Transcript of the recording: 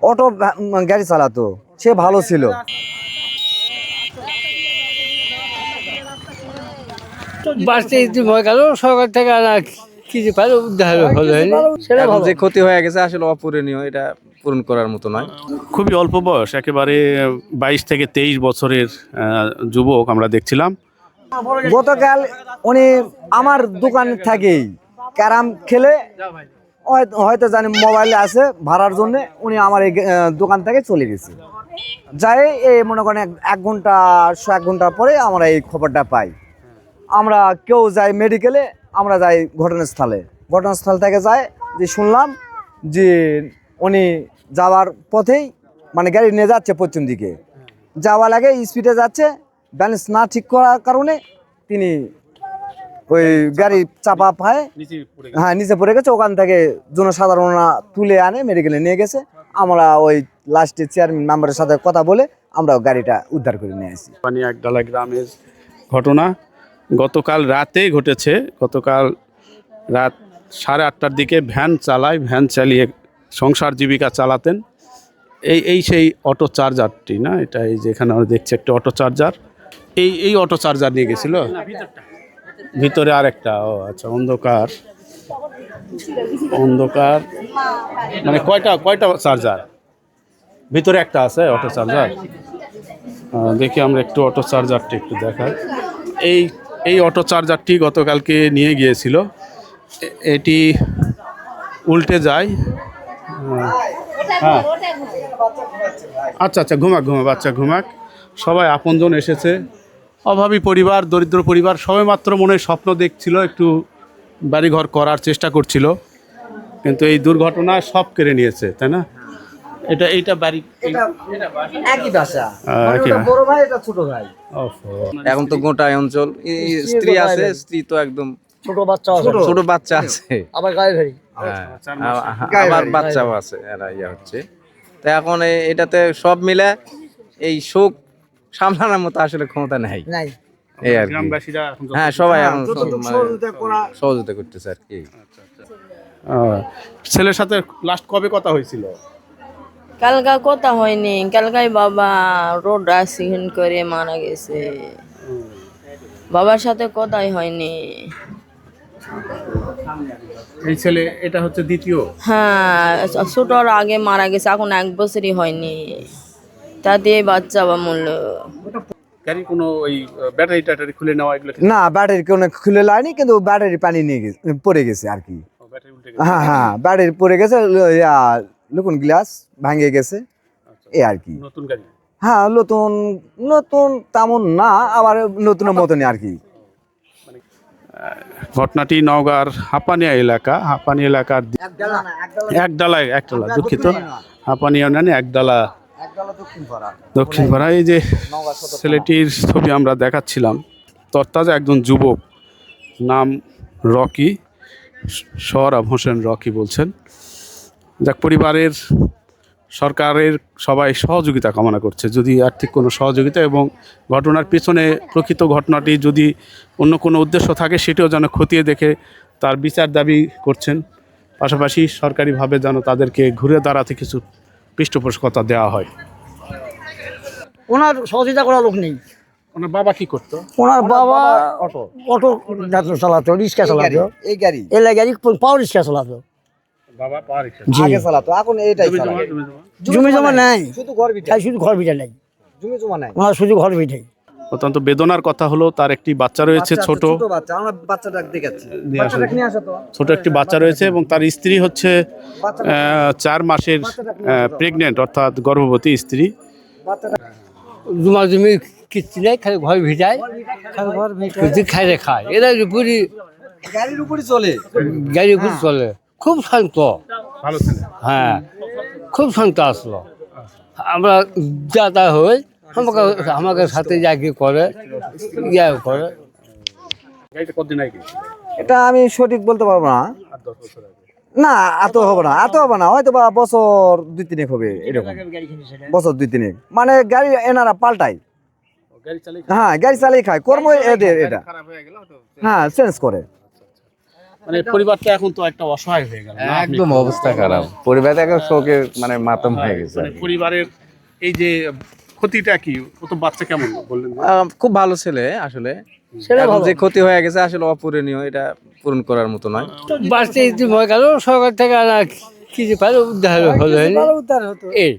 Auto গাড়ি চালাতো, সে ভালো ছিল। বাড়তে ভয় গেল সরকার থেকে কিছু পারে উদ্ধার হলো এখন যে ক্ষতি হয়ে গেছে আসলে অপূরণীয়, এটা পূরণ করার মতো নয়। খুবই অল্প বয়স, একেবারে 22 থেকে 23 বছরের যুবক আমরা দেখছিলাম। গতকাল উনি আমার দোকান থেকেই ক্যারাম খেলে হয়তো জানি মোবাইলে আছে ভাড়ার জন্য, উনি আমার এই দোকান থেকে চলে গেছে। যাই এই মনে করেন এক ঘন্টা পরে আমরা এই খবরটা পাই। আমরা কেউ যাই মেডিকেলে, আমরা যাই ঘটনাস্থল থেকে যাই যে শুনলাম যে উনি যাওয়ার পথেই মানে গাড়ি নিয়ে যাচ্ছে পশ্চিম দিকে, যাওয়ার আগে স্পিডে যাচ্ছে, ব্যালেন্স না ঠিক করার কারণে তিনি ওই গাড়ি চাপা পায়, হ্যাঁ নিচে পড়ে গেছে। ওখান থেকে জনসাধারণরা তুলে আনে মেডিকেলে নিয়ে গেছে। আমরা ওই লাস্টে চেয়ারম্যান মেম্বারের সাথে কথা বলে আমরা গাড়িটা উদ্ধার করে নিয়ে আসি। একডালা গ্রামের ঘটনা গতকাল রাতে ঘটেছে। গতকাল রাত 8:30টার দিকে ভ্যান চালিয়ে সংসার জীবিকা চালাতেন। এই সেই অটো চার্জারটি না, এটা এই যে এখানে আমরা দেখছি একটা অটো চার্জার। এই অটো চার্জার নিয়ে গেছিল ভিতরে আরেকটা। ও আচ্ছা, অন্ধকার মানে কয়টা চার্জার ভিতরে একটা আছে অটো চার্জার। দেখি আমরা একটু অটো চার্জারটি একটু দেখাই। এই অটো চার্জারটি গতকালকে নিয়ে গিয়েছিল, এটি উল্টে যায়। হ্যাঁ আচ্ছা ঘুমাক বাচ্চা ঘুমাক। সবাই আপনজন এসেছে, অভাবী পরিবার, দরিদ্র পরিবার, সবে মাত্র মনে হয় স্বপ্ন দেখছিল, একটু বাড়িঘর করার চেষ্টা করছিল, কিন্তু এই দুর্ঘটনা সব কেড়ে নিয়েছে, তাই না? এইটা বাড়ি একই বাসা, বড় ভাই এটা ছোট ভাই। এখন তো গোটা অঞ্চল স্ত্রী আছে, স্ত্রী তো একদম ছোট বাচ্চা আছে, আবার গাড়ি ভাই আবার বাচ্চাও আছে, এরা হচ্ছে। তো এখন এটাতে সব মিলে এই শোক সামলানোর মতো আসলে ক্ষমতা নাই। এই আর কি, হ্যাঁ সবাই এখন সহযোগিতা করতেছে আর কি। ছেলের সাথে লাস্ট কবে কথা হয়েছিল? কালকা কথা হয়নি, কালকাই বাবা রোড অ্যাক্সিডেন্ট করে মারা গেছে। বাবার সাথে কথাই হয়নি। এই ছেলে এটা হচ্ছে দ্বিতীয়? হ্যাঁ, ছোটর আগে মারা গেছে, এখন 1 বছরই হয়নি, তাতে বাচ্চা বা মূল্য। গাড়ি কোনো ওই ব্যাটারি খুলে নেওয়া এগুলো? না, ব্যাটারি কোনো খুলে লাইনি, কিন্তু ব্যাটারি পানি নিয়ে গেছে, পড়ে গেছে আর কি। হ্যাঁ ব্যাটারি পড়ে গেছে, লুকুন গ্লাস ভাঙে গেছে এই আর কি। নতুন গাড়ি? হ্যাঁ নতুন তেমন না, আবার নতুনের মতনই আর কি। ঘটনাটি নওগাঁর হাঁপানিয়া এলাকার একডালা দুঃখিত, হাঁপানিয়া ইউনিয়নে একডালা দক্ষিণ পাড়া। এই যে ছেলেটির ছবি আমরা দেখাচ্ছিলাম, তরতাজা একজন যুবক, নাম রকি, সোহরাব হোসেন রকি বলছেন। যাক, পরিবারের, সরকারের সবাই সহযোগিতা কামনা করছে, যদি আর্থিক কোনো সহযোগিতা, এবং ঘটনার পিছনে প্রকৃত ঘটনাটি যদি অন্য কোনো উদ্দেশ্য থাকে সেটিও যেন খতিয়ে দেখে তার বিচার দাবি করছেন। পাশাপাশি সরকারিভাবে যেন তাদেরকে ঘুরে দাঁড়াতে কিছু পৃষ্ঠপোষকতা দেওয়া হয়। ওনার সহযোগিতা করার লোক নেই। ওনার বাবা কি করতো? ওনার বাবা অটো চালাতো, রিক্সা চালাতো, এই গাড়ি পাওয়ার রিক্সা চালাতো। বাবা পাওয়ার আগে চালাতো, এখন এইটাই চালায়। জমি জমা নাই, শুধু ঘর ভিটা নাই, জমি জমা নাই, ওনার শুধু ঘর ভিটাই। অত্যন্ত বেদনার কথা হলো, তার একটি বাচ্চা রয়েছে, ছোট বাচ্চা। আমরা বাচ্চাটা দেখাচ্ছি, ছোট একটি বাচ্চা রয়েছে, এবং তার স্ত্রী হচ্ছে 4 মাসের প্রেগনেন্ট, অর্থাৎ গর্ভবতী স্ত্রী। জমা জমি কিস্তি নেই, খালি ঘর ভিটায়, খাই খায়। এরা পুরি গাড়ির উপরই চলে, গাড়ির উপর চলে। খুব শান্ত, হ্যাঁ খুব শান্ত আসলো। আমরা যা হই আমাকে সাথে যা কি করে এটা আমি সঠিক বলতে পারবো না। না এত হবে না, হয়তো বা বছর 2-3 হবে, এরকম বছর 2-3। মানে গাড়ি এনারা পাল্টায়, হ্যাঁ গাড়ি চালিয়ে খায়, কর্ম এদের এটা, হ্যাঁ চেঞ্জ করে। মানে পরিবারটা এখন তো একটা অসহায় হয়ে গেল না? আপনি একদম অবস্থা খারাপ, পরিবার থেকে শোকে মানে মাতম হয়ে গেছে মানে পরিবারের এই যে ক্ষতিটা কি, প্রথম বাচ্চা কেমন বললেন যে? খুব ভালো ছেলে আসলে, এখন যে ক্ষতি হয়ে গেছে আসলে অপূরণীয়, এটা পূরণ করার মতো নয়। বাঁচতে ইতি ভয় গেল, সরকার থেকে আর কিছু পারে উদ্ধার হলো এই